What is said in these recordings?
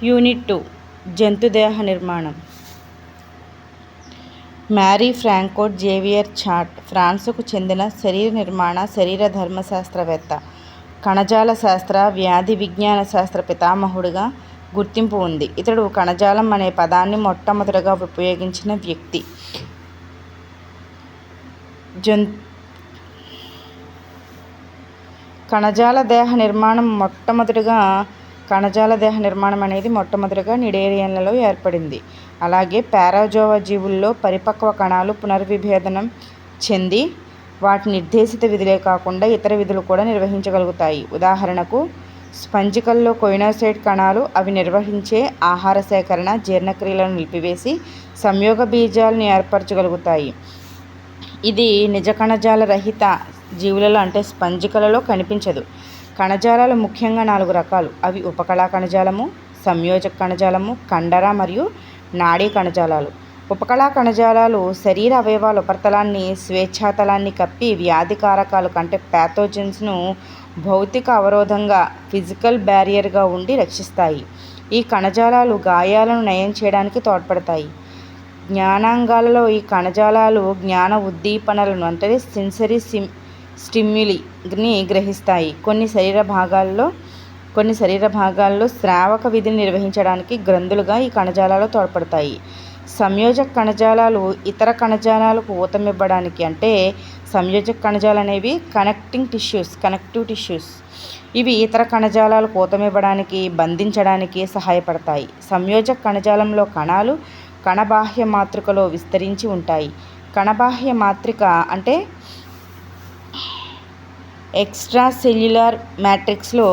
Unit 2 జంతుదేహ నిర్మాణం. Marry ఫ్రాంకోట్ Xavier chat ఫ్రాన్సుకు చెందిన శరీర నిర్మాణ శరీర ధర్మశాస్త్రవేత్త, కణజాల శాస్త్ర వ్యాధి విజ్ఞాన శాస్త్ర పితామహుడిగా గుర్తింపు ఉంది. ఇతడు కణజాలం అనే పదాన్ని మొట్టమొదటగా ఉపయోగించిన వ్యక్తి. కణజాల దేహ నిర్మాణం అనేది మొట్టమొదటిగా నిడేరియన్లలో ఏర్పడింది. అలాగే పారాజోవా జీవుల్లో పరిపక్వ కణాలు పునర్విభేదనం చెంది వాటి నిర్దేశిత విధులే కాకుండా ఇతర విధులు కూడా నిర్వహించగలుగుతాయి. ఉదాహరణకు స్పంజికల్లో కొయినోసైట్ కణాలు అవి నిర్వహించే ఆహార సేకరణ, జీర్ణక్రియలను నిలిపివేసి సంయోగ బీజాలను ఏర్పరచగలుగుతాయి. ఇది నిజ కణజాల రహిత జీవులలో అంటే స్పంజికలలో కనిపించదు. కణజాలాలు ముఖ్యంగా 4 రకాలు. అవి ఉపకళా కణజాలము, సంయోజక కణజాలము, కండర మరియు నాడీ కణజాలాలు. ఉపకళా కణజాలాలు శరీర అవయవాల ఉపరితలాన్ని, స్వేచ్ఛాతలాన్ని కప్పి వ్యాధి కారకాలు అంటే ప్యాథోజన్స్ను భౌతిక అవరోధంగా ఫిజికల్ బ్యారియర్గా ఉండి రక్షిస్తాయి. ఈ కణజాలాలు గాయాలను నయం చేయడానికి తోడ్పడతాయి. జ్ఞానాంగాలలో ఈ కణజాలాలు జ్ఞాన ఉద్దీపనలను అంటే సెన్సరీ స్టిమ్యులీని గ్రహిస్తాయి. కొన్ని శరీర భాగాల్లో స్రావక విధిని నిర్వహించడానికి గ్రంథులుగా ఈ కణజాలాలు తోడ్పడతాయి. సంయోజక కణజాలాలు ఇతర కణజాలాలకు ఊతమివ్వడానికి అంటే సంయోజక కణజాలు అనేవి కనెక్టివ్ టిష్యూస్. ఇవి ఇతర కణజాలాలకు ఊతమివ్వడానికి, బంధించడానికి సహాయపడతాయి. సంయోజక కణజాలంలో కణాలు కణబాహ్య మాతృకలో విస్తరించి ఉంటాయి. కణబాహ్య మాత్రిక అంటే ఎక్స్ట్రా సెల్యులార్ మ్యాట్రిక్స్లో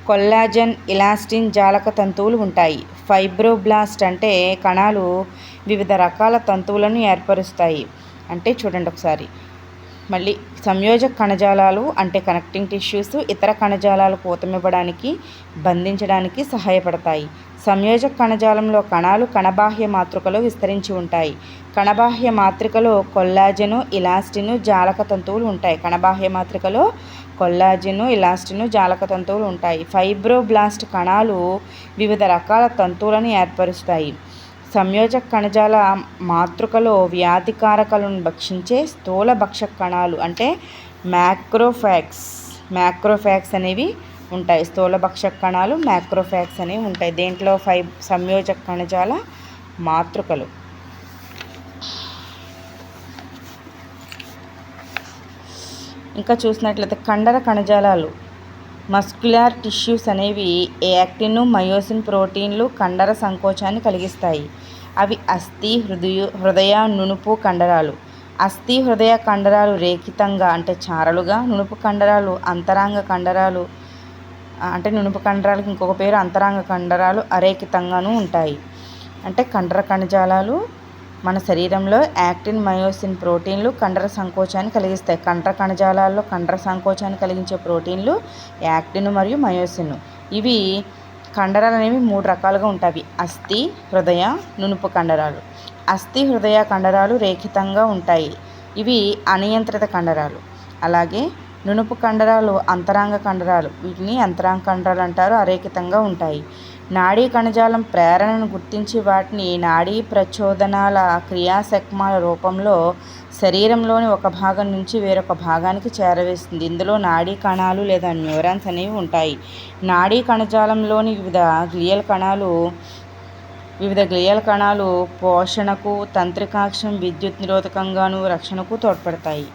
కొల్లాజన్, ఎలాస్టిన్ జాలక తంతువులు ఉంటాయి. ఫైబ్రోబ్లాస్ట్ అంటే కణాలు వివిధ రకాల తంతువులను ఏర్పరుస్తాయి. అంటే చూడండి ఒకసారి మళ్ళీ, సంయోజక కణజాలాలు అంటే కనెక్టింగ్ టిష్యూస్ ఇతర కణజాలాలకు ఊతమివ్వడానికి, బంధించడానికి సహాయపడతాయి. సంయోజక కణజాలంలో కణాలు కణబాహ్య మాతృకలో విస్తరించి ఉంటాయి. కణబాహ్య మాత్రికలో కొల్లాజెను, ఎలాస్టిన్ జాలక తంతువులు ఉంటాయి. ఫైబ్రోబ్లాస్ట్ కణాలు వివిధ రకాల తంతువులను ఏర్పరుస్తాయి. సంయోజక కణజాల మాతృకలో వ్యాధికారకాలను భక్షించే స్థూల భక్షక కణాలు అంటే మ్యాక్రోఫాగ్స్ అనేవి ఉంటాయి. స్థూల భక్షక కణాలు మ్యాక్రోఫాగ్స్ అనేవి ఉంటాయి. దేంట్లో సంయోజక కణజాల మాతృకలు. ఇంకా చూసినట్లయితే కండర కణజాలాలు మస్క్యులార్ టిష్యూస్ అనేవి యాక్టిన్, మయోసిన్ ప్రోటీన్లు కండర సంకోచాన్ని కలిగిస్తాయి. అవి అస్థి, హృదయ, నునుపు కండరాలు. అస్థి, హృదయ కండరాలు రేఖితంగా అంటే చారలుగా, నునుపు కండరాలు అంతరాంగ కండరాలు అంటే నునుపు కండరాలకు ఇంకొక పేరు అంతరాంగ కండరాలు అరేఖితంగానూ ఉంటాయి. అంటే కండర కణజాలాలు మన శరీరంలో యాక్టిన్, మయోసిన్ ప్రోటీన్లు కండర సంకోచాన్ని కలిగిస్తాయి. కండర కణజాలాల్లో కండర సంకోచాన్ని కలిగించే ప్రోటీన్లు యాక్టిన్ మరియు మయోసిన్. ఇవి కండరాలు అనేవి 3 రకాలుగా ఉంటాయి. అస్థి, హృదయ, నునుపు కండరాలు. అస్థి, హృదయ కండరాలు రేఖితంగా ఉంటాయి. ఇవి అనియంత్రిత కండరాలు. అలాగే నునుపు కండరాలు అంతరాంగ కండరాలు. వీటిని అంతరాంగ కండరాలు అంటారు. అరేఖితంగా ఉంటాయి. నాడీ కణజాలం ప్రేరణను గుర్తించి వాటిని నాడీ ప్రచోదనాల క్రియాశక్మాల రూపంలో శరీరంలోని ఒక భాగం నుంచి వేరొక భాగానికి చేరవేస్తుంది. ఇందులో నాడీ కణాలు లేదా న్యూరాన్స్ అనేవి ఉంటాయి. నాడీ కణజాలంలోని వివిధ గ్లియల్ కణాలు పోషణకు, తంత్రికాక్షం, విద్యుత్ నిరోధకంగాను, రక్షణకు తోడ్పడతాయి.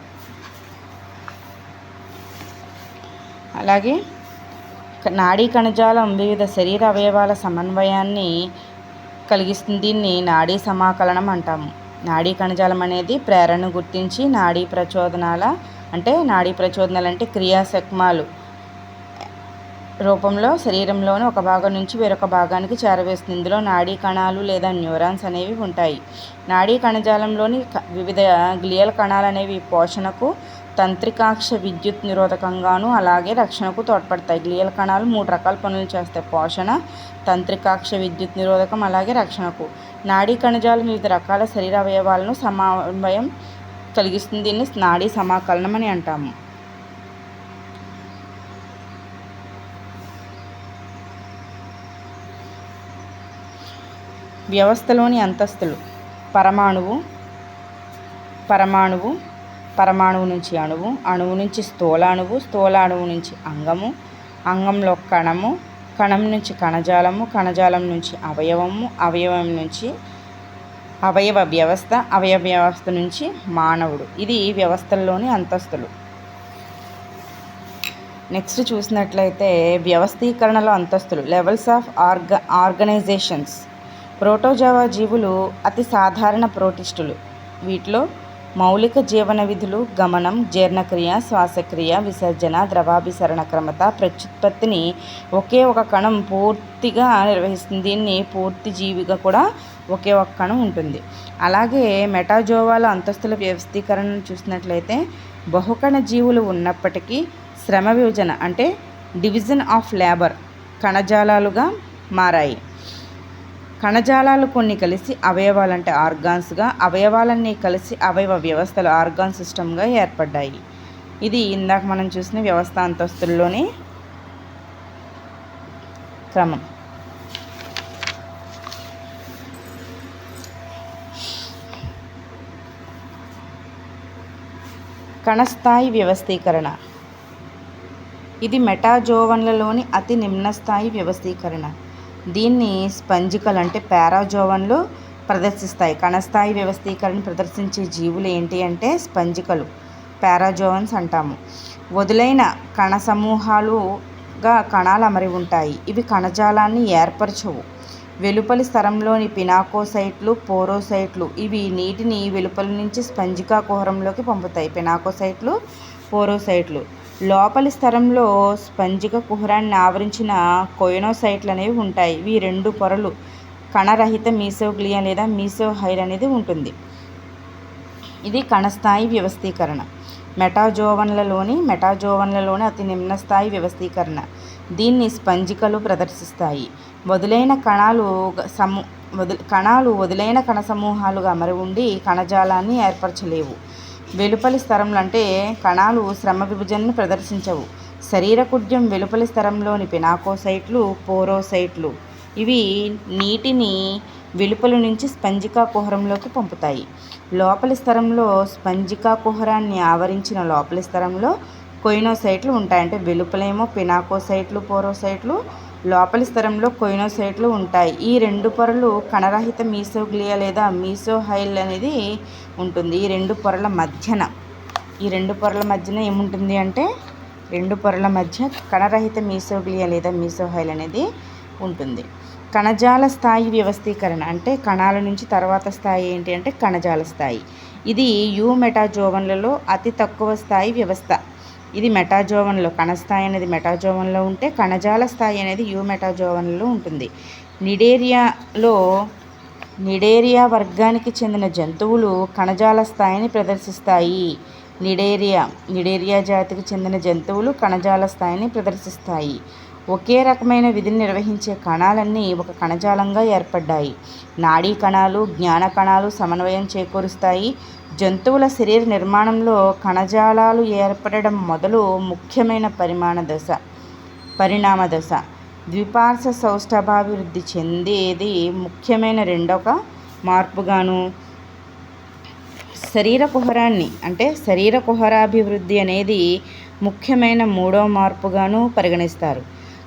అలాగే నాడీ కణజాలం వివిధ శరీర అవయవాల సమన్వయాన్ని కలిగిస్తుంది. దీన్ని నాడీ సమాకలనం అంటాము. నాడీ కణజాలం అనేది ప్రేరణను గుర్తించి నాడీ ప్రచోదనాలు అంటే క్రియాశక్మాలు రూపంలో శరీరంలోని ఒక భాగం నుంచి వేరొక భాగానికి చేరవేస్తుంది. ఇందులో నాడీ కణాలు లేదా న్యూరాన్స్ అనేవి ఉంటాయి. నాడీ కణజాలంలోని వివిధ గ్లియల్ కణాలు అనేవి పోషణకు, తంత్రికాక్ష, విద్యుత్ నిరోధకంగాను అలాగే రక్షణకు తోడ్పడతాయి. గ్లియల్ కణాలు 3 రకాల పనులు చేస్తాయి: పోషణ, తంత్రికాక్ష, విద్యుత్ నిరోధకం అలాగే రక్షణకు. నాడీ కణజాలం వివిధ రకాల శరీర అవయవాలను సమన్వయం కలిగిస్తుంది. దీన్ని నాడీ సమాకలనం అని అంటాము. వ్యవస్థలోని అంతస్తులు: పరమాణువు, పరమాణువు నుంచి అణువు, అణువు నుంచి స్థూలాణువు, స్థూలాణువు నుంచి అంగము, అంగంలో కణము, కణం నుంచి కణజాలము, కణజాలం నుంచి అవయవము, అవయవం నుంచి అవయవ వ్యవస్థ, అవయవ వ్యవస్థ నుంచి మానవుడు. ఇది వ్యవస్థల్లోని అంతస్తులు. నెక్స్ట్ చూసినట్లయితే వ్యవస్థీకరణలో అంతస్తులు: లెవెల్స్ ఆఫ్ ఆర్గనైజేషన్స్. ప్రోటోజోవా జీవులు అతి సాధారణ ప్రోటిస్టులు. వీటిలో మౌలిక జీవన విధులు గమనం, జీర్ణక్రియ, శ్వాసక్రియ, విసర్జన, ద్రవాభిసరణ క్రమత, ప్రత్యుత్పత్తిని ఒకే ఒక కణం పూర్తిగా నిర్వహిస్తుంది. దీన్ని పూర్తి జీవిగా కూడా ఒకే ఒక కణం ఉంటుంది. అలాగే మెటాజోవాల అంతస్తుల వ్యవస్థీకరణను చూసినట్లయితే బహుకణ జీవులు ఉన్నప్పటికీ శ్రమ విభజన అంటే డివిజన్ ఆఫ్ లేబర్ కణజాలాలుగా మారాయి. కణజాలాలు కొన్ని కలిసి అవయవాలు అంటే ఆర్గాన్స్గా, అవయవాలన్నీ కలిసి అవయవ వ్యవస్థలు ఆర్గాన్ సిస్టమ్గా ఏర్పడ్డాయి. ఇది ఇందాక మనం చూసిన వ్యవస్థ అంతస్తుల్లోని క్రమం. కణస్థాయి వ్యవస్థీకరణ. ఇది మెటాజోవన్లలోని అతి నిమ్న స్థాయి వ్యవస్థీకరణ. దీన్ని స్పంజికలు అంటే పారాజోవన్లు ప్రదర్శిస్తాయి. కణస్థాయి వ్యవస్థీకరణ ప్రదర్శించే జీవులు ఏంటి అంటే స్పంజికలు, పారాజోవన్స్ అంటాము. వదులైన కణ సమూహాలుగా కణాలు అమరి ఉంటాయి. ఇవి కణజాలాన్ని ఏర్పరచవు. వెలుపలి స్థరంలోని పినాకోసైట్లు, పోరోసైట్లు ఇవి నీటిని వెలుపలి నుంచి స్పంజికా కుహరంలోకి పంపుతాయి. పినాకోసైట్లు, పోరోసైట్లు. లోపలి స్థరంలో స్పంజిక కుహరాన్ని ఆవరించిన కొయనోసైట్లు అనేవి ఉంటాయి. ఇవి రెండు పొరలు కణరహిత మీసోగ్లియా లేదా మీసోహైల్ అనేది ఉంటుంది. ఇది కణస్థాయి వ్యవస్థీకరణ. మెటాజోవన్లలోని అతి నిమ్న స్థాయి వ్యవస్థీకరణ. దీన్ని స్పంజికలు ప్రదర్శిస్తాయి. కణాలు వదులైన కణ సమూహాలుగా అమరి ఉండి కణజాలాన్ని ఏర్పరచలేవు. వెలుపలి స్థరంలో అంటే కణాలు శ్రమ విభజనను ప్రదర్శించవు. శరీరకుడ్యం వెలుపలి స్థరంలోని పినాకోసైట్లు, పోరోసైట్లు ఇవి నీటిని వెలుపలి నుంచి స్పంజికా కుహరంలోకి పంపుతాయి. లోపలి స్థరంలో స్పంజికా కుహరాన్ని ఆవరించిన లోపలి స్థరంలో కొయినోసైట్లు ఉంటాయి. అంటే వెలుపలేమో పినాకోసైట్లు, పోరోసైట్లు, లోపలి స్థరంలో కొయినోసైట్లు ఉంటాయి. ఈ రెండు పొరలు కణరహిత మీసోగ్లియా లేదా మీసోహైల్ అనేది ఉంటుంది. ఈ రెండు పొరల మధ్యన ఏముంటుంది అంటే రెండు పొరల మధ్య కణరహిత మీసోగ్లియా లేదా మీసోహైల్ అనేది ఉంటుంది. కణజాల స్థాయి వ్యవస్థీకరణ అంటే కణాల నుంచి తర్వాత స్థాయి ఏంటి అంటే కణజాల స్థాయి. ఇది మెటాజోవన్లలో అతి తక్కువ స్థాయి వ్యవస్థ. ఇది మెటాజోవన్లో కణస్థాయి అనేది మెటాజోవన్లో ఉంటే కణజాల స్థాయి అనేది మెటాజోవన్లో ఉంటుంది. నిడేరియా వర్గానికి చెందిన జంతువులు కణజాల స్థాయిని ప్రదర్శిస్తాయి. నిడేరియా జాతికి చెందిన జంతువులు కణజాల స్థాయిని ప్రదర్శిస్తాయి. ఒకే రకమైన విధిని నిర్వహించే కణాలన్నీ ఒక కణజాలంగా ఏర్పడ్డాయి. నాడీ కణాలు, జ్ఞాన కణాలు సమన్వయం చేకూరుస్తాయి. జంతువుల శరీర నిర్మాణంలో కణజాలాలు ఏర్పడడం మొదలు ముఖ్యమైన పరిణామ దశ. ద్విపార్శ్వ సౌష్ఠవాభివృద్ధి చెందేది ముఖ్యమైన రెండవ మార్పుగాను, శరీర కుహరాభివృద్ధి అనేది ముఖ్యమైన మూడవ మార్పుగాను పరిగణిస్తారు.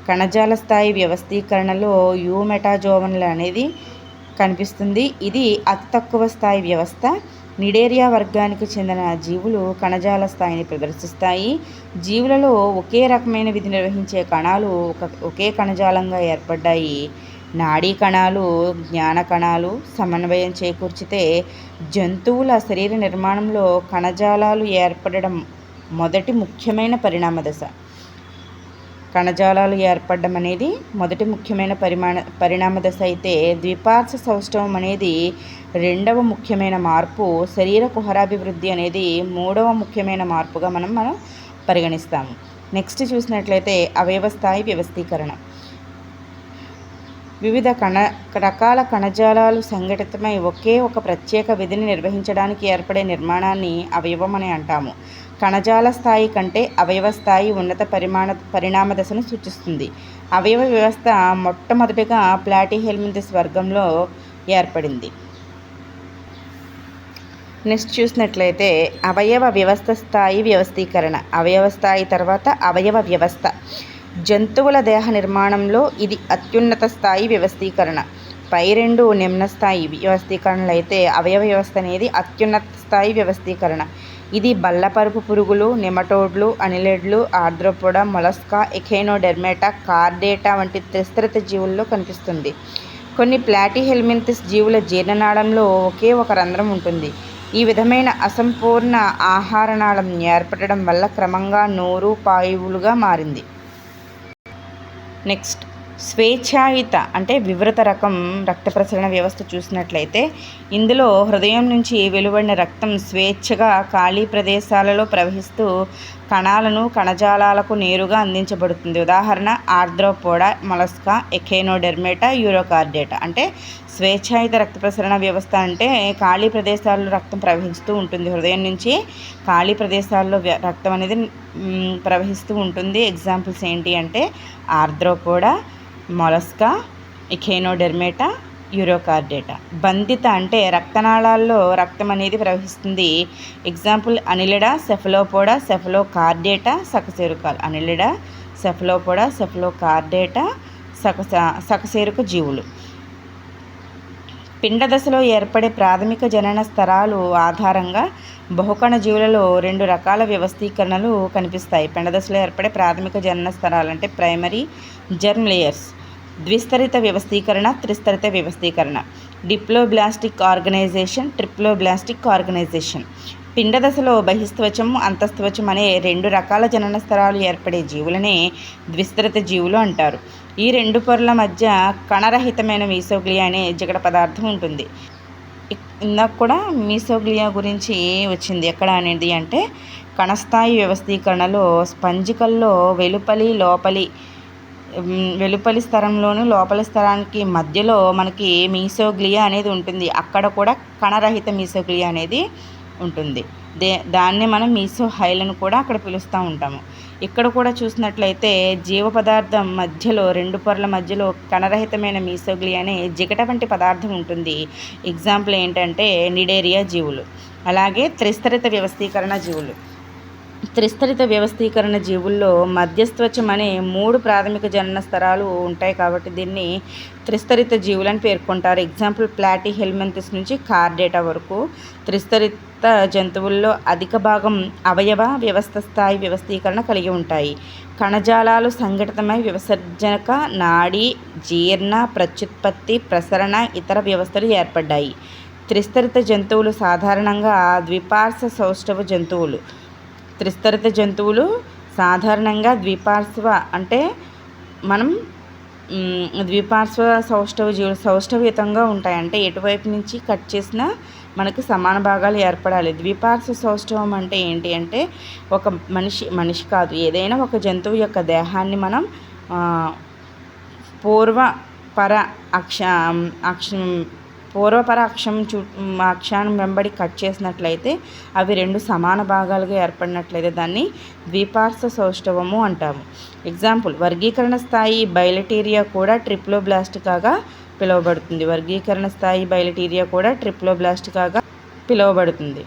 కణజాల స్థాయి వ్యవస్థీకరణలో మెటాజోవన్లు అనేది కనిపిస్తుంది. ఇది అతి తక్కువ స్థాయి వ్యవస్థ. నిడేరియా వర్గానికి చెందిన జీవులు కణజాల స్థాయిని ప్రదర్శిస్తాయి. జీవులలో ఒకే రకమైన విధి నిర్వహించే కణాలు ఒకే కణజాలంగా ఏర్పడ్డాయి. నాడీ కణాలు, జ్ఞాన కణాలు సమన్వయం చేకూర్చితే జంతువుల శరీర నిర్మాణంలో కణజాలాలు ఏర్పడడం మొదటి ముఖ్యమైన పరిణామ దశ. కణజాలాలు ఏర్పడడం అనేది మొదటి ముఖ్యమైన పరిణామ దశ అయితే ద్విపార్శ్వ సౌష్ఠవం అనేది రెండవ ముఖ్యమైన మార్పు. శరీర కుహరాభివృద్ధి అనేది మూడవ ముఖ్యమైన మార్పుగా మనం పరిగణిస్తాము. నెక్స్ట్ చూసినట్లయితే అవయవ స్థాయి వ్యవస్థీకరణ. వివిధ రకాల కణజాలాలు సంఘటితమై ఒకే ఒక ప్రత్యేక విధిని నిర్వహించడానికి ఏర్పడే నిర్మాణాన్ని అవయవం అని అంటాము. కణజాల స్థాయి కంటే అవయవ స్థాయి ఉన్నత పరిణామ దశను సూచిస్తుంది. అవయవ వ్యవస్థ మొట్టమొదటిగా ప్లాటిహెల్మింథస్ వర్గంలో ఏర్పడింది. నెక్స్ట్ చూసినట్లయితే అవయవ వ్యవస్థ స్థాయి వ్యవస్థీకరణ. అవయవ స్థాయి తర్వాత అవయవ వ్యవస్థ. జంతువుల దేహ నిర్మాణంలో ఇది అత్యున్నత స్థాయి వ్యవస్థీకరణ. పై రెండు నిమ్న స్థాయి వ్యవస్థీకరణలు అయితే అవయవ వ్యవస్థ అనేది అత్యున్నత స్థాయి వ్యవస్థీకరణ. ఇది బల్లపరుపు పురుగులు, నెమటోడ్లు, అనిలిడ్లు, ఆర్ద్రోపోడా, మొలస్కా, ఎఖైనోడెర్మేటా, కార్డేటా వంటి త్రిస్తరిత జీవుల్లో కనిపిస్తుంది. కొన్ని ప్లాటీహెల్మింథస్ జీవుల జీర్ణనాళంలో ఒకే ఒక రంధ్రం ఉంటుంది. ఈ విధమైన అసంపూర్ణ ఆహారనాళం ఏర్పడడం వల్ల క్రమంగా నోరు పాయువులుగా మారింది. నెక్స్ట్ స్వేచ్ఛాయుత అంటే వివృత రకం రక్త ప్రసరణ వ్యవస్థ చూసినట్లయితే ఇందులో హృదయం నుంచి వెలువడిన రక్తం స్వేచ్ఛగా ఖాళీ ప్రదేశాలలో ప్రవహిస్తూ కణాలను కణజాలాలకు నేరుగా అందించబడుతుంది. ఉదాహరణ ఆర్ద్రోపోడా, మొలస్కా, ఎఖైనోడెర్మేటా, యూరోకార్డేటా. అంటే స్వేచ్ఛాయుత రక్త ప్రసరణ వ్యవస్థ అంటే ఖాళీ ప్రదేశాల్లో రక్తం ప్రవహిస్తూ ఉంటుంది. హృదయం నుంచి ఖాళీ ప్రదేశాల్లో రక్తం అనేది ప్రవహిస్తూ ఉంటుంది. ఎగ్జాంపుల్స్ ఏంటి అంటే ఆర్ద్రోపోడా, మొలస్కా, ఎఖైనోడెర్మేటా, యూరోకార్డేటా. బంధిత అంటే రక్తనాళాల్లో రక్తం అనేది ప్రవహిస్తుంది. ఎగ్జాంపుల్ అనిలిడా, సెఫలోపోడా, సెఫలోకార్డేటా, సకశేరుకాలు. అనిలిడా, సెఫలోపోడా, సెఫలోకార్డేటా, సకశేరుక జీవులు. పిండ దశలో ఏర్పడే ప్రాథమిక జనన స్తరాలు ఆధారంగా బహుకణ జీవులలో రెండు రకాల వ్యవస్థీకరణలు కనిపిస్తాయి. పిండ దశలో ఏర్పడే ప్రాథమిక జనన స్తరాలు అంటే ప్రైమరీ జెర్మ్ లేయర్స్. ద్విస్తరిత వ్యవస్థీకరణ, త్రిస్తరిత వ్యవస్థీకరణ. Diploblastic organisation, triploblastic organisation. పిండ దశలో బహిస్త్వచం, అంతస్త్వచం అనే రెండు రకాల జనన స్తరాలు ఏర్పడే జీవులనే ద్విస్తరిత జీవులు అంటారు. ఈ రెండు పొరల మధ్య కణరహితమైన మీసోగ్లియా అనే జిగట పదార్థం ఉంటుంది. ఇందాక కూడా మీసోగ్లియా గురించి వచ్చింది. ఎక్కడ అనేది అంటే కణస్థాయి వ్యవస్థీకరణలో స్పంజికల్లో వెలుపలి స్తరంలోను లోపలి స్తరానికి మధ్యలో మనకి మీసోగ్లియా అనేది ఉంటుంది. అక్కడ కూడా కణరహిత మీసోగ్లియా అనేది ఉంటుంది. దాన్ని మనం మీసోహైలను కూడా అక్కడ పిలుస్తూ ఉంటాము. ఇక్కడ కూడా చూసినట్లయితే జీవ పదార్థం మధ్యలో రెండు పొరల మధ్యలో కణరహితమైన మీసోగ్లియా అనే జిగట వంటి పదార్థం ఉంటుంది. ఎగ్జాంపుల్ ఏంటంటే నిడేరియా జీవులు. అలాగే త్రిస్తరిత వ్యవస్థీకరణ జీవులు. త్రిస్తరిత వ్యవస్థీకరణ జీవుల్లో మధ్యస్త్వచం అనే మూడు ప్రాథమిక జనన స్తరాలు ఉంటాయి కాబట్టి దీన్ని త్రిస్తరిత జీవులని పేర్కొంటారు. ఎగ్జాంపుల్ ప్లాటీహెల్మింథస్ నుంచి కార్డేటా వరకు. త్రిస్తరిత జంతువుల్లో అధిక భాగం అవయవ వ్యవస్థ స్థాయి వ్యవస్థీకరణ కలిగి ఉంటాయి. కణజాలాలు సంఘటితమై విసర్జనక, నాడీ, జీర్ణ, ప్రత్యుత్పత్తి, ప్రసరణ, ఇతర వ్యవస్థలు ఏర్పడ్డాయి. త్రిస్తరిత జంతువులు సాధారణంగా ద్విపార్శ్వ సౌష్ఠవ జంతువులు. త్రిస్తరిత జంతువులు సాధారణంగా ద్విపార్శ్వ అంటే మనం ద్విపార్శ్వ సౌష్ఠవ జీవులు సౌష్ఠవయుతంగా ఉంటాయి. అంటే ఎటువైపు నుంచి కట్ చేసినా మనకి సమాన భాగాలు ఏర్పడాలి. ద్విపార్శ్వ సౌష్ఠవం అంటే ఏంటి అంటే ఒక మనిషి కాదు, ఏదైనా ఒక జంతువు యొక్క దేహాన్ని మనం పూర్వపర అక్షాన్ని వెంబడి కట్ చేసినట్లయితే అవి రెండు సమాన భాగాలుగా ఏర్పడినట్లయితే దాన్ని ద్విపార్శ్వ సౌష్ఠవము అంటాము. ఎగ్జాంపుల్ వర్గీకరణ స్థాయి బైలటీరియా కూడా ట్రిప్లోబ్లాస్టికాగా పిలువబడుతుంది. వర్గీకరణ స్థాయి బైలటీరియా కూడా ట్రిప్లోబ్లాస్టికాగా పిలువబడుతుంది.